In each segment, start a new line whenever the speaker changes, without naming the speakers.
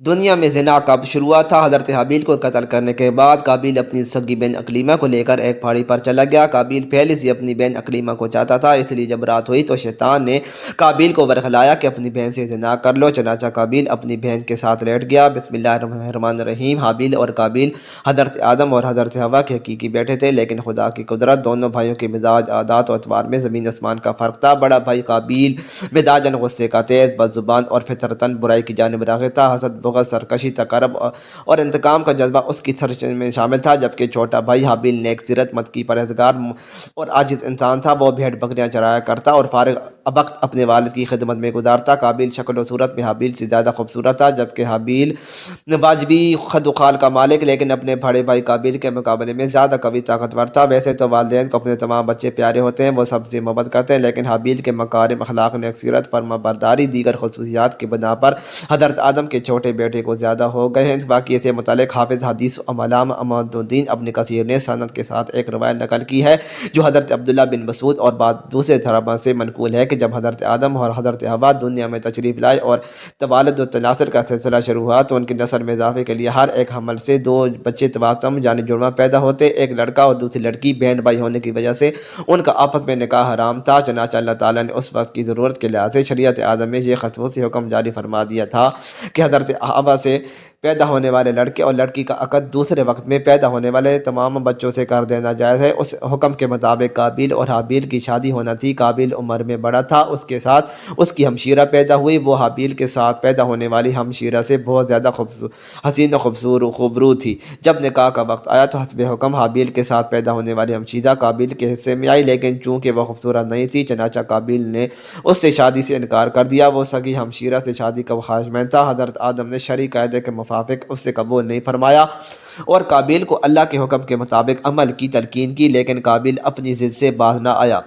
دنیا میں زنا کب شروع ہوا تھا؟ حضرت حابیل کو قتل کرنے کے بعد قابیل اپنی سگی بہن اکلیمہ کو لے کر ایک پہاڑی پر چلا گیا۔ قابیل پہلے سے اپنی بہن اکلیمہ کو چاہتا تھا، اس لیے جب رات ہوئی تو شیطان نے قابیل کو ورغلایا کہ اپنی بہن سے زنا کر لو۔ چنانچہ قابیل اپنی بہن کے ساتھ لیٹ گیا۔ بسم اللہ الرحمن الرحیم۔ حابیل اور قابیل حضرت آدم اور حضرت حوا کے حقیقی بیٹے تھے، لیکن خدا کی قدرت، دونوں بھائیوں کے مزاج، عادات و اطوار میں زمین آسمان کا فرق تھا۔ بڑا بھائی قابیل مزاجاً غصے کا تیز، بد زبان اور فطرتاً برائی کی جانب راغب تھا۔ حسد، بغض، سرکشی، تکبر اور انتقام کا جذبہ اس کی سرچشمے میں شامل تھا، جبکہ چھوٹا بھائی حابیل نیک سیرت، متقی، پرہیزگار اور عاجز انسان تھا۔ وہ بھیڑ بکریاں چرایا کرتا اور فارغ وقت اپنے والد کی خدمت میں گزارتا۔ قابیل شکل و صورت میں حابیل سے زیادہ خوبصورت تھا، جبکہ حابیل واجبی خد و خال کا مالک، لیکن اپنے بڑے بھائی قابیل کے مقابلے میں زیادہ قوی، طاقتور تھا۔ ویسے تو والدین کو اپنے تمام بچے پیارے ہوتے ہیں، وہ سب سے محبت کرتے ہیں، لیکن حابیل کے مکارم اخلاق، نیک سیرت، فرما برداری، دیگر خصوصیات کی بنا پر حضرت آدم کے چھوٹے بیٹے کو زیادہ ہو گئے ہیں۔ اس واقعے سے متعلق حافظ حدیث علامہ اماد الدین ابن کثیر نے سند کے ساتھ ایک روایت نقل کی ہے، جو حضرت عبداللہ بن مسعود اور بعض دوسرے صحابہ سے منقول ہے کہ جب حضرت آدم اور حضرت حوا دنیا میں تشریف لائے اور توالد و تناسل کا سلسلہ شروع ہوا تو ان کی نسل میں اضافے کے لیے ہر ایک حمل سے دو بچے تواتم یعنی جڑواں پیدا ہوتے، ایک لڑکا اور دوسری لڑکی۔ بہن بھائی ہونے کی وجہ سے ان کا آپس میں نکاح حرام تھا، چنانچہ اللہ تعالیٰ نے اس وقت کی ضرورت کے لحاظ سے شریعت آدم میں یہ خصوصی حکم جاری فرما دیا تھا کہ حضرت حوا سے پیدا ہونے والے لڑکے اور لڑکی کا عقد دوسرے وقت میں پیدا ہونے والے تمام بچوں سے کر دینا جائز ہے۔ اس حکم کے مطابق قابیل اور حابیل کی شادی ہونا تھی۔ قابیل عمر میں بڑا تھا، اس کے ساتھ اس کی ہمشیرہ پیدا ہوئی۔ وہ حابیل کے ساتھ پیدا ہونے والی ہمشیرہ سے بہت زیادہ حسین و خوبرو تھی۔ جب نکاح کا وقت آیا تو حسب حکم حابیل کے ساتھ پیدا ہونے والی ہمشیرہ قابیل کے حصے میں آئی، لیکن چونکہ وہ خوبصورت نہیں تھی چنانچہ قابیل نے اس سے شادی سے انکار کر دیا۔ وہ سگی ہمشیرہ سے شادی کا خواہشمند تھا۔ حضرت آدم نے شرعی قاعدے کے موافق اس سے قبول نہیں فرمایا اور قابیل کو اللہ کے حکم کے مطابق عمل کی تلقین کی، لیکن قابیل اپنی ضد سے باز نہ آیا۔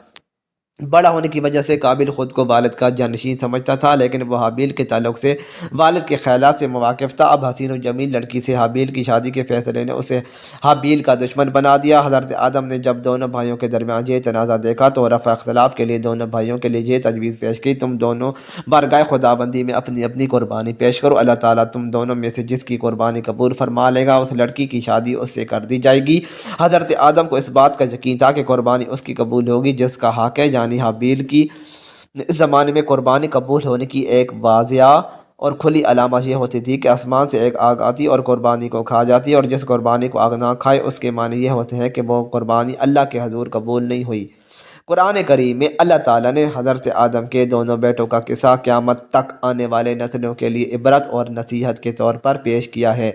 بڑا ہونے کی وجہ سے قابیل خود کو والد کا جانشین سمجھتا تھا، لیکن وہ حابیل کے تعلق سے والد کے خیالات سے مواقف تھا۔ اب حسین و جمیل لڑکی سے حابیل کی شادی کے فیصلے نے اسے حابیل کا دشمن بنا دیا۔ حضرت آدم نے جب دونوں بھائیوں کے درمیان یہ تنازع دیکھا تو رفع اختلاف کے لیے دونوں بھائیوں کے لیے یہ تجویز پیش کی، تم دونوں بارگاہ خداوندی میں اپنی اپنی قربانی پیش کرو، اللہ تعالیٰ تم دونوں میں سے جس کی قربانی قبول فرما لے گا اس لڑکی کی شادی اس سے کر دی جائے گی۔ حضرت آدم کو اس بات کا یقین تھا کہ قربانی اس کی قبول ہوگی جس کا حق ہے، یعنی حابیل کی۔ اس زمانے میں قربانی قبول ہونے کی ایک واضح اور کھلی علامت یہ ہوتی تھی کہ آسمان سے ایک آگ آتی اور قربانی کو کھا جاتی، اور جس قربانی کو آگ نہ کھائے اس کے معنی یہ ہوتے ہیں کہ وہ قربانی اللہ کے حضور قبول نہیں ہوئی۔ قرآن کریم میں اللہ تعالیٰ نے حضرت آدم کے دونوں بیٹوں کا قصہ قیامت تک آنے والے نسلوں کے لیے عبرت اور نصیحت کے طور پر پیش کیا ہے۔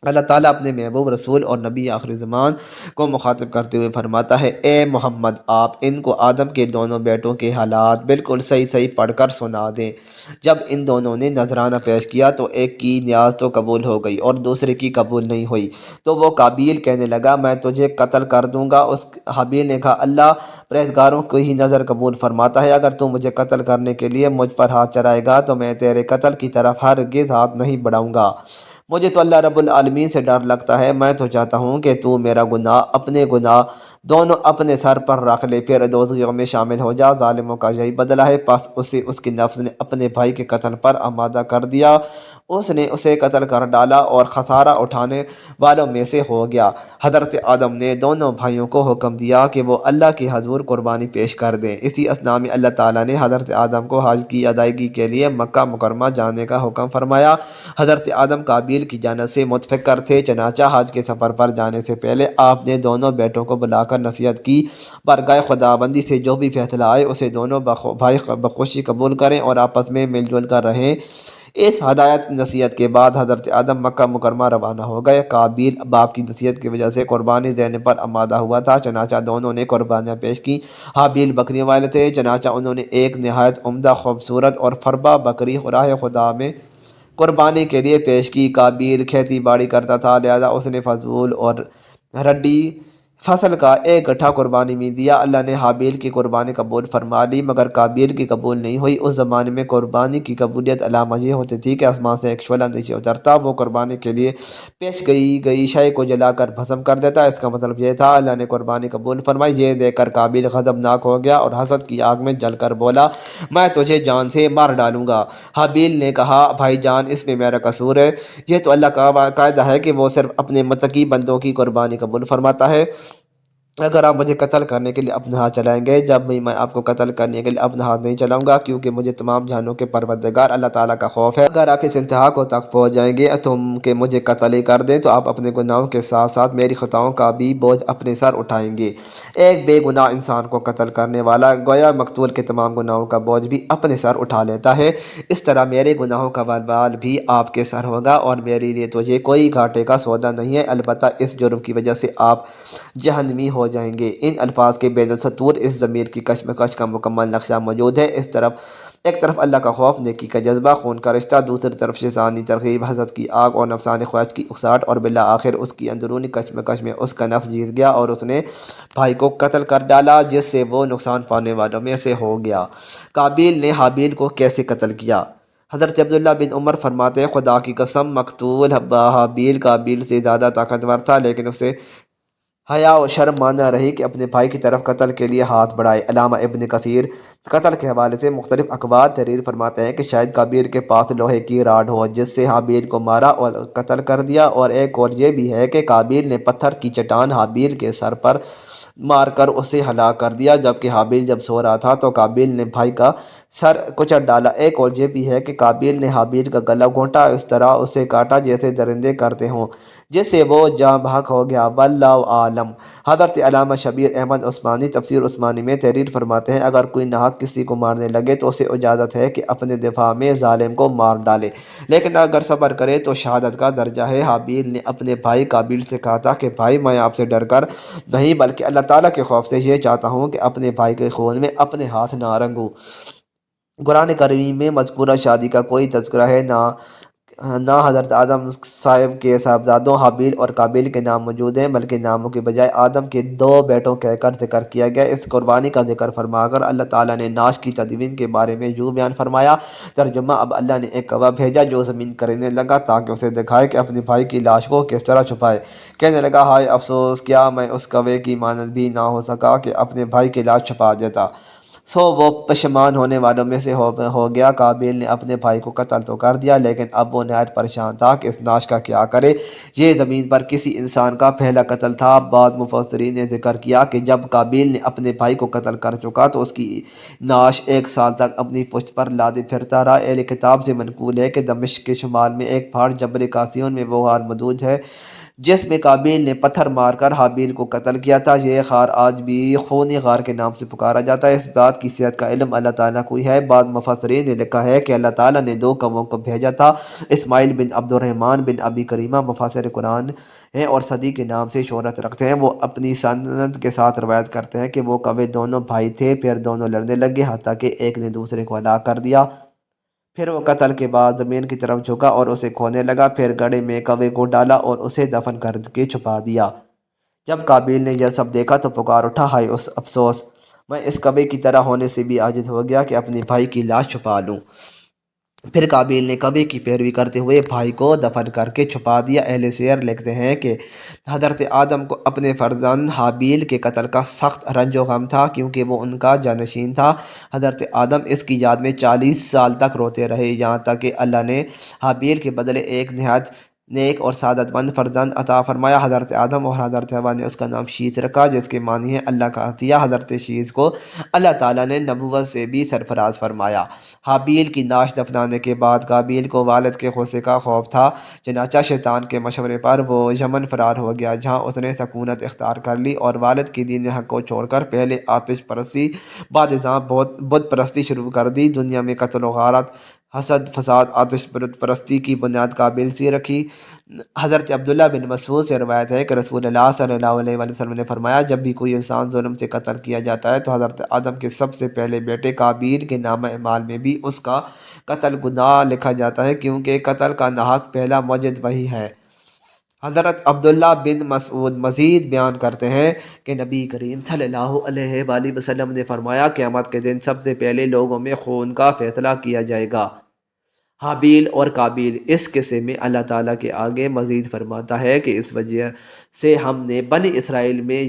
اللہ تعالیٰ اپنے محبوب رسول اور نبی آخری زمان کو مخاطب کرتے ہوئے فرماتا ہے، اے محمد آپ ان کو آدم کے دونوں بیٹوں کے حالات بالکل صحیح پڑھ کر سنا دیں۔ جب ان دونوں نے نذرانہ پیش کیا تو ایک کی نیاز تو قبول ہو گئی اور دوسرے کی قبول نہیں ہوئی، تو وہ قابیل کہنے لگا میں تجھے قتل کر دوں گا۔ اس حابیل نے کہا اللہ پرہیزگاروں کو ہی نظر قبول فرماتا ہے، اگر تو مجھے قتل کرنے کے لیے مجھ پر ہاتھ چلائے گا تو میں تیرے قتل کی طرف ہرگز ہاتھ نہیں بڑھاؤں گا۔ مجھے تو اللہ رب العالمین سے ڈر لگتا ہے، میں تو چاہتا ہوں کہ تو میرا گناہ اپنے گناہ دونوں اپنے سر پر رکھ لے، پھر دوزخیوں میں شامل ہو جا۔ ظالموں کا یہی بدلہ ہے۔ پس اسے اس کی نفس نے اپنے بھائی کے قتل پر آمادہ کر دیا، اس نے اسے قتل کر ڈالا اور خسارہ اٹھانے والوں میں سے ہو گیا۔ حضرت آدم نے دونوں بھائیوں کو حکم دیا کہ وہ اللہ کے حضور قربانی پیش کر دیں۔ اسی اثناء میں اللہ تعالیٰ نے حضرت آدم کو حج کی ادائیگی کے لیے مکہ مکرمہ جانے کا حکم فرمایا۔ حضرت آدم قابیل کی جانب سے متفکر تھے، چنانچہ حج کے سفر پر جانے سے پہلے آپ نے دونوں بیٹوں کو بلا کر نصیحت کی، بارگاہ خداوندی سے جو بھی فیصلہ آئے اسے دونوں بھائی بخوشی قبول کریں اور آپس میں مل جل کر رہیں۔ اس ہدایت نصیحت کے بعد حضرت آدم مکہ مکرمہ روانہ ہو گئے۔ قابیل باپ کی نصیحت کی وجہ سے قربانی دینے پر آمادہ ہوا تھا، چنانچہ دونوں نے قربانیاں پیش کی۔ حابیل بکریوں والے تھے، چنانچہ انہوں نے ایک نہایت عمدہ، خوبصورت اور فربا بکری راہ خدا میں قربانی کے لیے پیش کی۔ قابیل کھیتی باڑی کرتا تھا، لہذا اس نے فضول اور رڈی فصل کا ایک گٹھا قربانی میں دیا۔ اللہ نے حابیل کی قربانی قبول فرما لی مگر قابیل کی قبول نہیں ہوئی۔ اس زمانے میں قربانی کی قبولیت علامہ یہ ہوتی تھی کہ آسمان سے ایک شعلہ نیچے اترتا، وہ قربانی کے لیے پیش گئی شے کو جلا کر بھسم کر دیتا۔ اس کا مطلب یہ تھا اللہ نے قربانی قبول فرمائی۔ یہ دیکھ کر قابیل غضبناک ہو گیا اور حسد کی آگ میں جل کر بولا، میں تجھے جان سے مار ڈالوں گا۔ حابیل نے کہا، بھائی جان، اس میں میرا قصور ہے؟ یہ تو اللہ کا قاعدہ ہے کہ وہ صرف اپنے متقی بندوں کی قربانی قبول فرماتا ہے۔ اگر آپ مجھے قتل کرنے کے لیے اپنے ہاتھ چلائیں گے، جب بھی میں آپ کو قتل کرنے کے لیے اپنا ہاتھ نہیں چلاؤں گا، کیونکہ مجھے تمام جہانوں کے پروردگار اللہ تعالیٰ کا خوف ہے۔ اگر آپ اس انتہا کو تک پہنچ جائیں گے کہ مجھے قتل ہی کر دیں، تو آپ اپنے گناہوں کے ساتھ ساتھ میری خطاؤں کا بھی بوجھ اپنے سر اٹھائیں گے۔ ایک بے گناہ انسان کو قتل کرنے والا گویا مقتول کے تمام گناہوں کا بوجھ بھی اپنے سر اٹھا لیتا ہے۔ اس طرح میرے گناہوں کا وبال بھی آپ کے سر ہوگا اور میرے لیے تجھے کوئی گھاٹے کا سودا نہیں ہے، البتہ اس جرم کی وجہ سے آپ جہنمی ہو جائیں گے۔ ان الفاظ کے بین السطور اس ضمیر کی کشمکش کا مکمل نقشہ موجود ہے۔ ایک طرف اللہ کا خوف، نیکی کا جذبہ، خون کا رشتہ، دوسری طرف شیطانی ترغیب، حسد کی آگ اور نفسانی خواہش کی اکساہٹ، اور بالآخر اس کی اندرونی کشمکش میں اس کا نفس جیت گیا اور اس نے بھائی کو قتل کر ڈالا، جس سے وہ نقصان پانے والوں میں سے ہو گیا۔ قابیل نے حابیل کو کیسے قتل کیا؟ حضرت عبداللہ بن عمر فرماتے ہیں، خدا کی قسم، مقتول حابیل قابیل سے زیادہ طاقتور تھا، لیکن اسے حیا و شرم مانا رہی کہ اپنے بھائی کی طرف قتل کے لیے ہاتھ بڑھائے۔ علامہ ابن کثیر قتل کے حوالے سے مختلف اقوال تحریر فرماتے ہیں کہ شاید قابیل کے پاس لوہے کی راڈ ہو جس سے حابیل کو مارا اور قتل کر دیا، اور ایک اور یہ بھی ہے کہ قابیل نے پتھر کی چٹان حابیل کے سر پر مار کر اسے ہلاک کر دیا، جبکہ حابیل جب سو رہا تھا تو قابیل نے بھائی کا سر کچل ڈالا۔ ایک اور یہ بھی ہے کہ قابیل نے حابیل کا گلا گھونٹا، اس طرح اسے کاٹا جیسے درندے کرتے ہوں، جس سے وہ جاں بحق ہو گیا۔ واللہ عالم۔ حضرت علامہ شبیر احمد عثمانی تفسیر عثمانی میں تحریر فرماتے ہیں، اگر کوئی ناحق کسی کو مارنے لگے تو اسے اجازت ہے کہ اپنے دفاع میں ظالم کو مار ڈالے، لیکن اگر صبر کرے تو شہادت کا درجہ ہے۔ حابیل نے اپنے بھائی قابیل سے کہا تھا کہ بھائی، میں آپ سے ڈر کر نہیں بلکہ اللہ تعالیٰ کے خوف سے یہ چاہتا ہوں کہ اپنے بھائی کے خون میں اپنے ہاتھ نہ رنگوں۔ قرآن کریم میں مذکورہ شادی کا کوئی تذکرہ ہے، نہ حضرت آدم صاحب کے صاحبزادوں حابیل اور قابیل کے نام موجود ہیں، بلکہ ناموں کے بجائے آدم کے 2 بیٹوں کہہ کر ذکر کیا گیا۔ اس قربانی کا ذکر فرما کر اللہ تعالیٰ نے نعش کی تدوین کے بارے میں یوں بیان فرمایا۔ ترجمہ: اب اللہ نے ایک کوا بھیجا جو زمین کرنے لگا تاکہ اسے دکھائے کہ اپنے بھائی کی لاش کو کس طرح چھپائے۔ کہنے لگا، ہائے افسوس، کیا میں اس کوے کی مانند بھی نہ ہو سکا کہ اپنے بھائی کی لاش چھپا دیتا۔ سو وہ پشیمان ہونے والوں میں سے ہو گیا۔ قابیل نے اپنے بھائی کو قتل تو کر دیا، لیکن اب وہ نہایت پریشان تھا کہ اس نعش کا کیا کرے۔ یہ زمین پر کسی انسان کا پہلا قتل تھا۔ بعض مفسرین نے ذکر کیا کہ جب قابیل نے اپنے بھائی کو قتل کر چکا تو اس کی نعش 1 سال تک اپنی پشت پر لادے پھرتا رہا۔ اہل کتاب سے منقول ہے کہ دمشق کے شمال میں ایک پہاڑ جبل قاسیون میں وہ غار موجود ہے جس میں قابیل نے پتھر مار کر حابیل کو قتل کیا تھا۔ یہ غار آج بھی خونی غار کے نام سے پکارا جاتا ہے۔ اس بات کی صحت کا علم اللہ تعالیٰ کو ہی ہے۔ بعض مفسرین نے لکھا ہے کہ اللہ تعالیٰ نے 2 کووں کو بھیجا تھا، اسماعیل بن عبد الرحمن بن ابی کریمہ مفسر قرآن ہیں اور صدی کے نام سے شہرت رکھتے ہیں۔ وہ اپنی سند کے ساتھ روایت کرتے ہیں کہ وہ کوے دونوں بھائی تھے، پھر دونوں لڑنے لگے حتیٰ کہ ایک نے دوسرے کو ہلاک کر دیا۔ پھر وہ قتل کے بعد زمین کی طرف جھکا اور اسے کھونے لگا، پھر گڑھے میں کوے کو ڈالا اور اسے دفن کر کے چھپا دیا۔ جب قابیل نے یہ سب دیکھا تو پکار اٹھا، ہائے افسوس، میں اس کوے کی طرح ہونے سے بھی عاجز ہو گیا کہ اپنے بھائی کی لاش چھپا لوں۔ پھر قابیل نے کوے کی پیروی کرتے ہوئے بھائی کو دفن کر کے چھپا دیا۔ اہل سیر لکھتے ہیں کہ حضرت آدم کو اپنے فرزند حابیل کے قتل کا سخت رنج و غم تھا، کیونکہ وہ ان کا جانشین تھا۔ حضرت آدم اس کی یاد میں 40 سال تک روتے رہے، یہاں تک کہ اللہ نے حابیل کے بدلے ایک نہایت نیک اور سعادت مند فرزند عطا فرمایا۔ حضرت آدم اور حضرت حوا نے اس کا نام شیث رکھا، جس کے معنی ہے اللہ کا عطیہ۔ حضرت شیث کو اللہ تعالیٰ نے نبوت سے بھی سرفراز فرمایا۔ حابیل کی نعش دفنانے کے بعد قابیل کو والد کے غصے کا خوف تھا، چنانچہ شیطان کے مشورے پر وہ یمن فرار ہو گیا، جہاں اس نے سکونت اختیار کر لی اور والد کی دین حق کو چھوڑ کر پہلے آتش پرستی بعد ازاں بت پرستی شروع کر دی۔ دنیا میں قتل و غارت، حسد، فساد، آتش پرستی کی بنیاد قابیل سے رکھی۔ حضرت عبداللہ بن مسعود سے روایت ہے کہ رسول اللہ صلی اللہ علیہ وسلم نے فرمایا، جب بھی کوئی انسان ظلم سے قتل کیا جاتا ہے تو حضرت آدم کے سب سے پہلے بیٹے قابیل کے نامہ اعمال میں بھی اس کا قتل گناہ لکھا جاتا ہے، کیونکہ قتل کا ناحق پہلا موجد وہی ہے۔ حضرت عبداللہ بن مسعود مزید بیان کرتے ہیں کہ نبی کریم صلی اللہ علیہ وآلہ وسلم نے فرمایا قیامت کے دن سب سے پہلے لوگوں میں خون کا فیصلہ کیا جائے گا۔ حابیل اور قابیل، اس قصے میں اللہ تعالیٰ کے آگے مزید فرماتا ہے کہ اس وجہ سے ہم نے بنی اسرائیل میں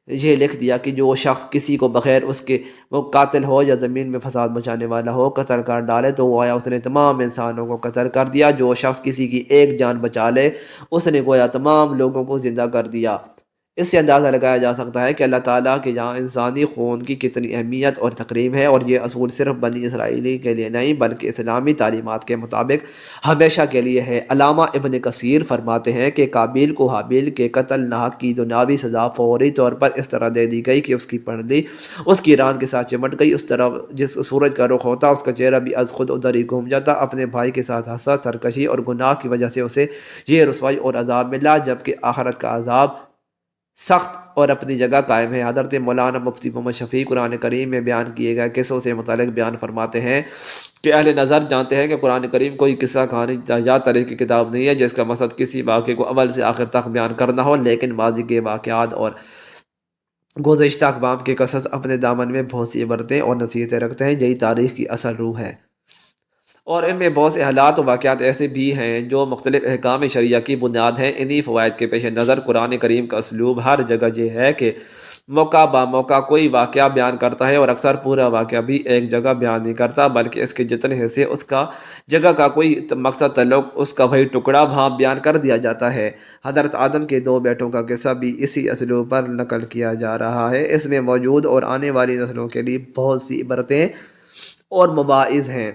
یہ لکھ دیا کہ جو شخص کسی کو بغیر اس کے وہ قاتل ہو یا زمین میں فساد مچانے والا ہو قتل کر ڈالے تو گویا اس نے تمام انسانوں کو قتل کر دیا، جو شخص کسی کی ایک جان بچا لے اس نے گویا تمام لوگوں کو زندہ کر دیا۔ اس سے اندازہ لگایا جا سکتا ہے کہ اللہ تعالیٰ کے یہاں انسانی خون کی کتنی اہمیت اور تقریب ہے، اور یہ اصول صرف بنی اسرائیلی کے لیے نہیں بلکہ اسلامی تعلیمات کے مطابق ہمیشہ کے لیے ہے۔ علامہ ابن کثیر فرماتے ہیں کہ قابیل کو حابیل کے قتل ناحق کی دنیاوی سزا فوری طور پر اس طرح دے دی گئی کہ اس کی پنڈلی اس کی ران کے ساتھ چمٹ گئی، اس طرح جس سورج کا رخ ہوتا اس کا چہرہ بھی از خود ادھر ہی گھوم جاتا، اپنے بھائی کے ساتھ ہنسا، سرکشی اور گناہ کی وجہ سے اسے یہ رسوائی اور عذاب ملا، جبکہ آخرت کا عذاب سخت اور اپنی جگہ قائم ہے۔ حضرت مولانا مفتی محمد شفیع قرآن کریم میں بیان کیے گئے قصوں سے متعلق بیان فرماتے ہیں کہ اہل نظر جانتے ہیں کہ قرآن کریم کوئی قصہ کہانی یا تاریخ کی کتاب نہیں ہے جس کا مقصد کسی واقعے کو اول سے آخر تک بیان کرنا ہو، لیکن ماضی کے واقعات اور گزشتہ اقوام کے قصص اپنے دامن میں بہت سی عبرتیں اور نصیحتیں رکھتے ہیں، یہی تاریخ کی اصل روح ہے۔ اور ان میں بہت سے حالات و واقعات ایسے بھی ہیں جو مختلف احکام شرعیہ کی بنیاد ہیں۔ انہی فوائد کے پیش نظر قرآن کریم کا اسلوب ہر جگہ یہ ہے کہ موقع با موقع کوئی واقعہ بیان کرتا ہے، اور اکثر پورا واقعہ بھی ایک جگہ بیان نہیں کرتا بلکہ اس کے جتنے حصے اس کا جگہ کا کوئی مقصد تعلق اس کا وہی ٹکڑا وہاں بیان کر دیا جاتا ہے۔ حضرت آدم کے دو بیٹوں کا قصہ بھی اسی اسلوب پر نقل کیا جا رہا ہے۔ اس میں موجود اور آنے والی نسلوں کے لیے بہت سی عبرتیں اور مواعظ ہیں،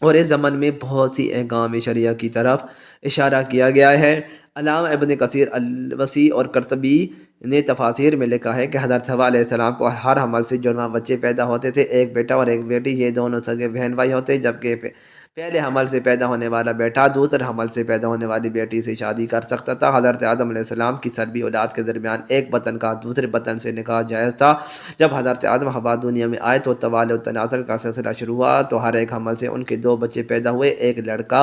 اور اس زمن میں بہت سی احکام شرعیہ کی طرف اشارہ کیا گیا ہے۔ علامہ ابن کثیر الوسیع اور قرطبی نے تفاسیر میں لکھا ہے کہ حضرت حوا علیہ السلام کو ہر حمل سے جڑواں بچے پیدا ہوتے تھے، ایک بیٹا اور ایک بیٹی، یہ دونوں سگے بہن بھائی ہوتے، جبکہ پہلے حمل سے پیدا ہونے والا بیٹا دوسرے حمل سے پیدا ہونے والی بیٹی سے شادی کر سکتا تھا۔ حضرت آدم علیہ السلام کی سلبی اولاد کے درمیان ایک بطن کا دوسرے بطن سے نکاح جائز تھا۔ جب حضرت آدم حوا دنیا میں آئے تو توالد و تناسل کا سلسلہ شروع ہوا، تو ہر ایک حمل سے ان کے دو بچے پیدا ہوئے، ایک لڑکا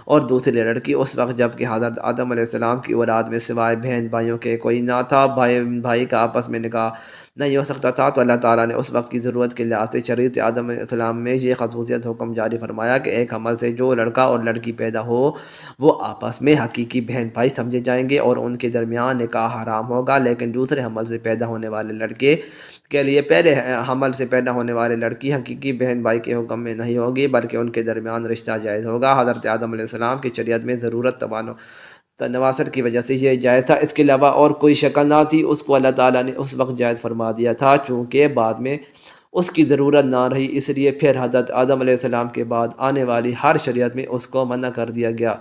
اور دوسری لڑکی۔ اس وقت جب کہ حضرت آدم علیہ السلام کی اولاد میں سوائے بہن بھائیوں کے کوئی نہ تھا، بھائی کا آپس میں نکاح نہیں ہو سکتا تھا، تو اللہ تعالیٰ نے اس وقت کی ضرورت کے لحاظ سے شریعت آدم علیہ السلام میں یہ خصوصیت حکم جاری فرمایا کہ ایک حمل سے جو لڑکا اور لڑکی پیدا ہو وہ آپس میں حقیقی بہن بھائی سمجھے جائیں گے اور ان کے درمیان نکاح حرام ہوگا، لیکن دوسرے حمل سے پیدا ہونے والے لڑکے کے لیے پہلے حمل سے پیدا ہونے والے لڑکی حقیقی بہن بھائی کے حکم میں نہیں ہوگی بلکہ ان کے درمیان رشتہ جائز ہوگا۔ حضرت آدم علیہ السلام کی شریعت میں ضرورت نواسر کی وجہ سے یہ جائز تھا، اس کے علاوہ اور کوئی شکل نہ تھی۔ اس کو اللہ تعالیٰ نے اس وقت جائز فرما دیا تھا چونکہ بعد میں اس کی ضرورت نہ رہی، اس لیے پھر حضرت آدم علیہ السلام کے بعد آنے والی ہر شریعت میں اس کو منع کر دیا گیا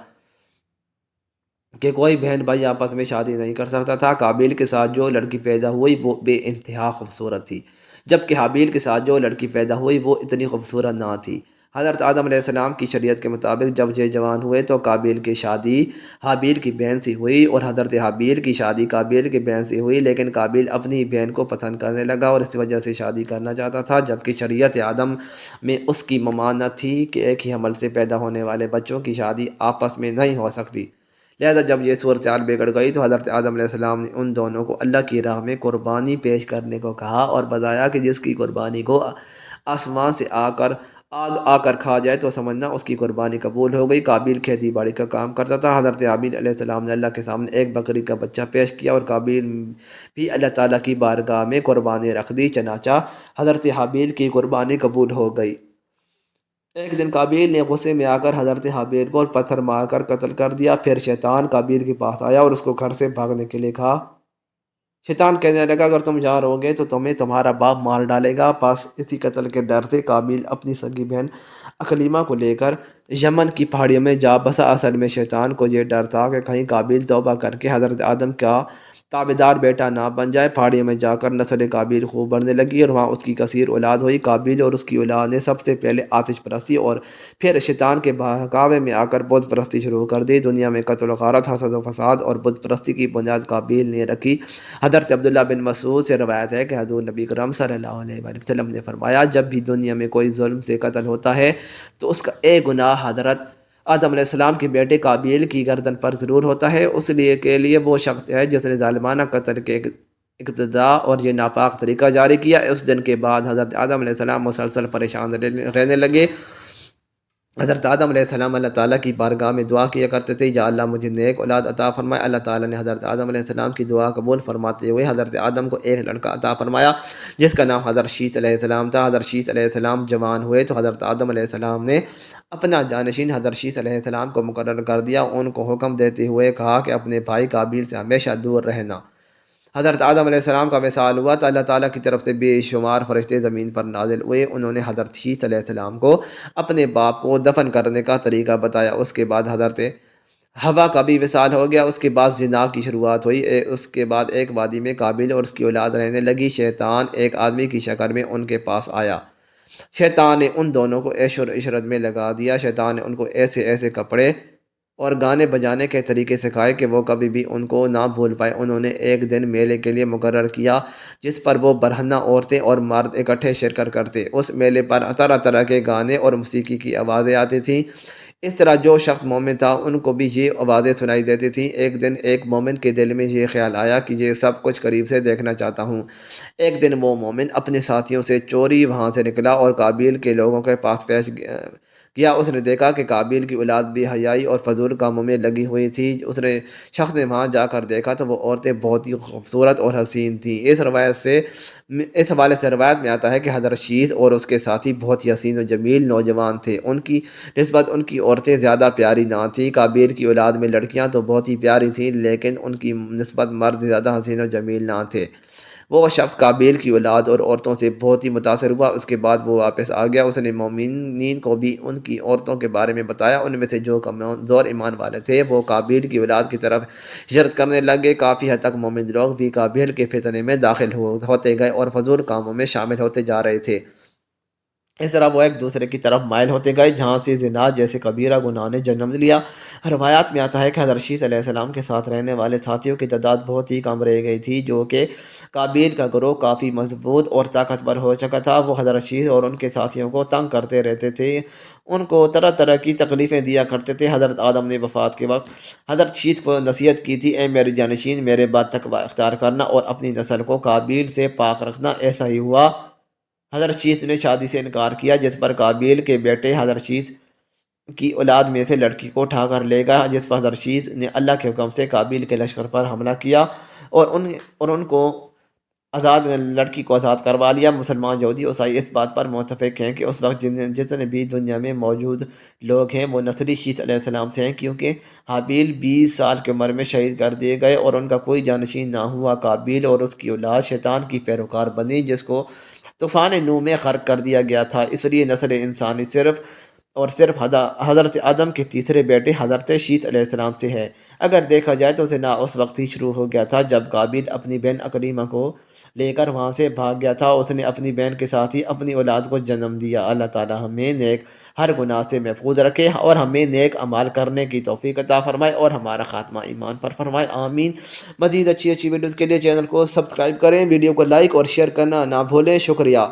کہ کوئی بہن بھائی آپس میں شادی نہیں کر سکتا تھا۔ قابیل کے ساتھ جو لڑکی پیدا ہوئی وہ بے انتہا خوبصورت تھی، جبکہ حابیل کے ساتھ جو لڑکی پیدا ہوئی وہ اتنی خوبصورت نہ تھی۔ حضرت آدم علیہ السلام کی شریعت کے مطابق جب یہ جوان ہوئے تو قابیل کی شادی حابیل کی بہن سے ہوئی، اور حضرت حابیل کی شادی قابیل کی بہن سے ہوئی، لیکن قابیل اپنی بہن کو پسند کرنے لگا اور اس وجہ سے شادی کرنا چاہتا تھا، جبکہ شریعت آدم میں اس کی ممانعت تھی کہ ایک ہی حمل سے پیدا ہونے والے بچوں کی شادی آپس میں نہیں ہو سکتی۔ لہذا جب یہ صورتحال بگڑ گئی تو حضرت آدم علیہ السلام نے ان دونوں کو اللہ کی راہ میں قربانی پیش کرنے کو کہا اور بتایا کہ جس کی قربانی کو آسمان سے آگ آ کر کھا جائے تو سمجھنا اس کی قربانی قبول ہو گئی۔ قابیل کھیتی باڑی کا کام کرتا تھا۔ حضرت حابیل علیہ السلام نے اللہ کے سامنے ایک بکری کا بچہ پیش کیا اور قابیل بھی اللہ تعالیٰ کی بارگاہ میں قربانی رکھ دی، چنانچہ حضرت حابیل کی قربانی قبول ہو گئی۔ ایک دن قابیل نے غصے میں آ کر حضرت حابیل کو پتھر مار کر قتل کر دیا۔ پھر شیطان قابیل کے پاس آیا اور اس کو گھر سے بھاگنے کے لیے کہا۔ شیطان کہنے لگا اگر تم یہاں رہو گے تو تمہیں تمہارا باپ مار ڈالے گا۔ پاس اسی قتل کے ڈر سے قابیل اپنی سگی بہن اکلیمہ کو لے کر یمن کی پہاڑیوں میں جا بسا۔ اصل میں شیطان کو یہ ڈر تھا کہ کہیں قابیل توبہ کر کے حضرت آدم کا تابعدار بیٹا نہ بن جائے۔ پہاڑیوں میں جا کر نسل قابیل خوب بڑھنے لگی اور وہاں اس کی کثیر اولاد ہوئی۔ قابیل اور اس کی اولاد نے سب سے پہلے آتش پرستی اور پھر شیطان کے بہکاوے میں آ کر بت پرستی شروع کر دی۔ دنیا میں قتل و غارت، حسد و فساد اور بت پرستی کی بنیاد قابیل نے رکھی۔ حضرت عبداللہ بن مسعود سے روایت ہے کہ حضور نبی کرم صلی اللہ علیہ وآلہ وسلم نے فرمایا جب بھی دنیا میں کوئی ظلم سے قتل ہوتا ہے تو اس کا ایک گناہ حضرت آدم علیہ السلام کے بیٹے قابیل کی گردن پر ضرور ہوتا ہے، اس لیے کے لیے وہ شخص ہے جس نے ظالمانہ قتل کے ابتدا اور یہ ناپاک طریقہ جاری کیا۔ اس دن کے بعد حضرت آدم علیہ السلام مسلسل پریشان رہنے لگے۔ حضرت آدم علیہ السلام اللہ تعالیٰ کی بارگاہ میں دعا کیا کرتے تھے، یا اللہ مجھے نیک اولاد عطا فرمائے۔ اللہ تعالیٰ نے حضرت آدم علیہ السلام کی دعا قبول فرماتے ہوئے حضرت آدم کو ایک لڑکا عطا فرمایا جس کا نام حضرت شیث علیہ السلام تھا۔ حضرت شیث علیہ السلام جوان ہوئے تو حضرت آدم علیہ السلام نے اپنا جانشین حضرت شیث علیہ السلام کو مقرر کر دیا۔ ان کو حکم دیتے ہوئے کہا کہ اپنے بھائی قابیل سے ہمیشہ دور رہنا۔ حضرت آدم علیہ السلام کا وصال ہوا تو اللہ تعالیٰ کی طرف سے بے شمار فرشتے زمین پر نازل ہوئے۔ انہوں نے حضرت شیث علیہ السلام کو اپنے باپ کو دفن کرنے کا طریقہ بتایا۔ اس کے بعد حضرت ہوا کا بھی وصال ہو گیا۔ اس کے بعد زنا کی شروعات ہوئی۔ اس کے بعد ایک وادی میں قابیل اور اس کی اولاد رہنے لگی۔ شیطان ایک آدمی کی شکل میں ان کے پاس آیا۔ شیطان نے ان دونوں کو عیش و عشرت میں لگا دیا۔ شیطان نے ان کو ایسے ایسے کپڑے اور گانے بجانے کے طریقے سکھائے کہ وہ کبھی بھی ان کو نہ بھول پائے۔ انہوں نے ایک دن میلے کے لیے مقرر کیا جس پر وہ برہنہ عورتیں اور مرد اکٹھے شرکت کرتے۔ اس میلے پر طرح طرح کے گانے اور موسیقی کی آوازیں آتی تھیں۔ اس طرح جو شخص مومن تھا ان کو بھی یہ آوازیں سنائی دیتی تھیں۔ ایک دن ایک مومن کے دل میں یہ خیال آیا کہ یہ سب کچھ قریب سے دیکھنا چاہتا ہوں۔ ایک دن وہ مومن اپنے ساتھیوں سے چوری وہاں سے نکلا اور قابیل کے لوگوں کے پاس پیش گیا۔ اس نے دیکھا کہ قابیل کی اولاد بے حیائی اور فضول کاموں میں لگی ہوئی تھی۔ شخص نے وہاں جا کر دیکھا تو وہ عورتیں بہت ہی خوبصورت اور حسین تھیں۔ اس حوالے سے روایت میں آتا ہے کہ حضرت شیث اور اس کے ساتھی بہت ہی حسین و جمیل نوجوان تھے۔ ان کی نسبت ان کی عورتیں زیادہ پیاری نہ تھیں۔ قابیل کی اولاد میں لڑکیاں تو بہت ہی پیاری تھیں لیکن ان کی نسبت مرد زیادہ حسین و جمیل نہ تھے۔ وہ شخص قابیل کی اولاد اور عورتوں سے بہت ہی متاثر ہوا۔ اس کے بعد وہ واپس آ گیا۔ اس نے مومنین کو بھی ان کی عورتوں کے بارے میں بتایا۔ ان میں سے جو کمزور ایمان والے تھے وہ قابیل کی اولاد کی طرف ہجرت کرنے لگے۔ کافی حد تک مومن لوگ بھی قابیل کے فتنے میں داخل ہوتے گئے اور فضول کاموں میں شامل ہوتے جا رہے تھے۔ اس طرح وہ ایک دوسرے کی طرف مائل ہوتے گئے جہاں سے زنا جیسے کبیرہ گناہ نے جنم لیا۔ روایات میں آتا ہے کہ حضرت شیث علیہ السلام کے ساتھ رہنے والے ساتھیوں کی تعداد بہت ہی کم رہ گئی تھی، جو کہ قابیل کا گروہ کافی مضبوط اور طاقتور ہو چکا تھا۔ وہ حضرت شیث اور ان کے ساتھیوں کو تنگ کرتے رہتے تھے، ان کو طرح طرح کی تکلیفیں دیا کرتے تھے۔ حضرت آدم نے وفات کے وقت حضرت شیث کو نصیحت کی تھی، اے میری جانشین، میرے بعد تقوی اختیار کرنا اور اپنی نسل کو قابیل سے پاک رکھنا۔ ایسا ہی ہوا۔ حضرت شیث نے شادی سے انکار کیا، جس پر قابیل کے بیٹے حضرت شیث کی اولاد میں سے لڑکی کو اٹھا کر لے گیا، جس پر حضرت شیث نے اللہ کے حکم سے قابیل کے لشکر پر حملہ کیا اور ان کو لڑکی کو آزاد کروا لیا۔ مسلمان، یہودی، عیسائی اس بات پر متفق ہیں کہ اس وقت جتنے بھی دنیا میں موجود لوگ ہیں وہ نسلی شیث علیہ السلام سے ہیں، کیونکہ حابیل 20 سال کی عمر میں شہید کر دیے گئے اور ان کا کوئی جانشین نہ ہوا۔ قابیل اور اس کی اولاد شیطان کی پیروکار بنی جس کو طوفان نوح میں غرق کر دیا گیا تھا۔ اس لیے نسل انسانی صرف حضرت آدم کے تیسرے بیٹے حضرت شیث علیہ السلام سے ہے۔ اگر دیکھا جائے تو زنا اس وقت ہی شروع ہو گیا تھا جب قابیل اپنی بہن اکلیمہ کو لے کر وہاں سے بھاگ گیا تھا۔ اس نے اپنی بہن کے ساتھ ہی اپنی اولاد کو جنم دیا۔ اللہ تعالی ہمیں نیک ہر گناہ سے محفوظ رکھے اور ہمیں نیک اعمال کرنے کی توفیق عطا فرمائے اور ہمارا خاتمہ ایمان پر فرمائے، آمین۔ مزید اچھی ویڈیوز کے لیے چینل کو سبسکرائب کریں، ویڈیو کو لائک اور شیئر کرنا نہ بھولیں۔ شکریہ۔